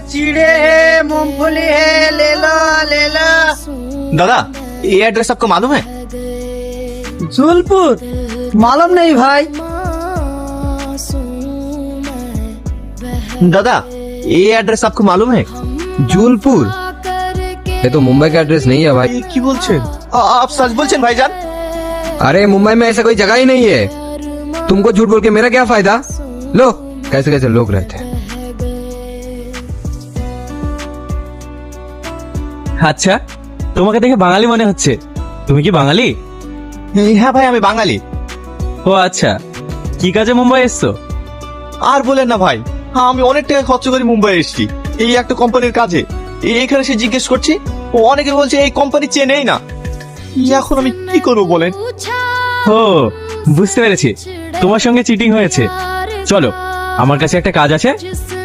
चिड़े है, मूंगफली है, ले लो ले लो। दादा ये एड्रेस आपको मालूम है? जूलपुर मालूम नहीं भाई। दादा ये एड्रेस आपको मालूम है? जूलपुर ये तो मुंबई का एड्रेस नहीं है भाई। ये की बोलছেন? आप सच बोलছেন भाईजान? अरे मुंबई में ऐसा कोई जगह ही नहीं है। तुमको झूठ बोल के मेरा क्या फायदा। लो कैसे कैसे लोग रहते हैं। আচ্ছা তোমাকে দেখে বাঙালি মনে হচ্ছে, তুমি কি বাঙালি? হ্যাঁ ভাই আমি বাঙালি। ও আচ্ছা, কি কাজে মুম্বাই এসছো? আর বলেন না ভাই, আমি অনেক টাকা খরচ করে মুম্বাই এসেছি এই একটা কোম্পানির কাজে। এখানে সে জিজ্ঞেস করছি, ও অনেকে বলছে এই কোম্পানি চেনেই না। এখন আমি কি করবো বলেন? ও বুঝতে পেরেছি, তোমার সঙ্গে চিটিং হয়েছে। চলো আমার কাছে একটা কাজ আছে,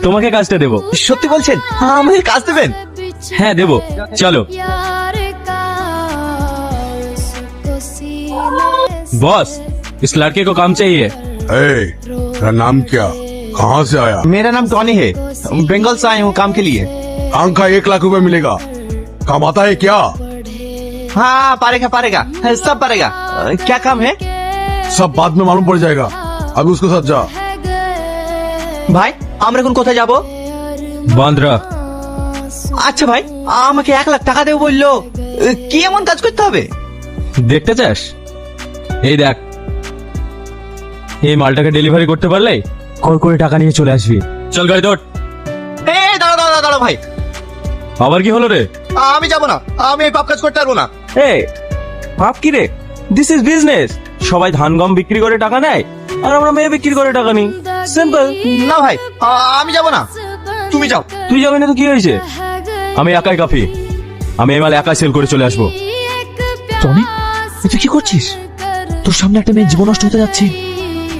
তোমাকে কাজটা দেবো। সত্যি বলছেন? আমাকে কাজ দেবেন? হ্যাঁ দেবো, চলো। बॉस इस लड़के को काम चाहिए। तेरा नाम क्या, कहाँ से आया? मेरा नाम टॉनी है, बंगाल से आया हूँ काम के लिए। काम का 1 लाख रुपए मिलेगा। काम आता है क्या? हाँ पारेगा पारेगा, सब पारेगा। क्या काम है? सब बाद में मालूम पड़ जाएगा, अभी उसके साथ जा। ভাই আমরা এখন কোথায় যাব? बांद्रा। আচ্ছা ভাই আমাকে 1 লাখ টাকা দেবো বললো, কি এমন কাজ করতে হবে? দেখতে চাস? এই দেখ, এই মালটাকে ডেলিভারি করতে পারলে কল করে টাকা নিয়ে চলে আসবি। চল গাড়ি দৌড়। এই দাঁড়া দাঁড়া দাঁড়া ভাই, আবার কি হলো রে? আমি যাব না, আমি এই পাপ কাজ করতে পারবো না। এই পাপ কি রে? This is business. সবাই ধান গম বিক্রি করে টাকা নেয়, আর আমরা মেয়ে বিক্রি করে টাকা নিই। সিম্পল। না ভাই আমি যাব না, তুমি যাও। তুই যাবি না তো কি হয়েছে? আমি একাই কাফি, আমি এই মাল একাই সেল করে চলে আসবো। টনি তুই কি করছিস? তোর সামনে একটা মেয়ে জীবন নষ্ট হতে যাচ্ছে,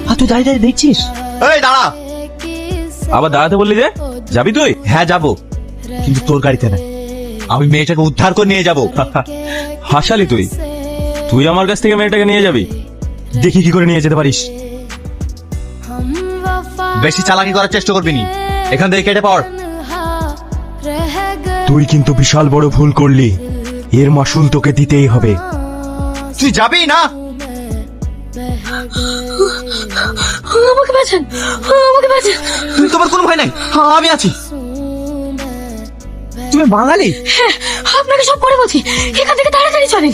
আর তুই দাঁড়িয়ে দাঁড়িয়ে দেখছিস। এই দাঁড়া। আবার দাঁড়াতে বললি যে? যাবি তুই? হ্যাঁ যাবো, কিন্তু তোর গাড়িতে না, আমি মেয়েটাকে উদ্ধার করে নিয়ে যাবো। হাসালি তুই? তুই আমার কাছ থেকে মেয়েটাকে নিয়ে যাবি? দেখি কি করে নিয়ে যেতে পারিস। বেশি চালাকি করার চেষ্টা করবি নি, এখান থেকে কেটে পড়। তুই কিন্তু বিশাল বড় ভুল করলি, এর মাসুল তোকে দিতেই হবে। তুই যাবি না? আমাকে বাঁচান, আমাকে বাঁচান। তোমার কোনো ভয় নাই, আমি আছি। তুমি বাঙালি? হ্যাঁ আপনাকে সব পরে বলছি, এখান থেকে তাড়াতাড়ি চলেন।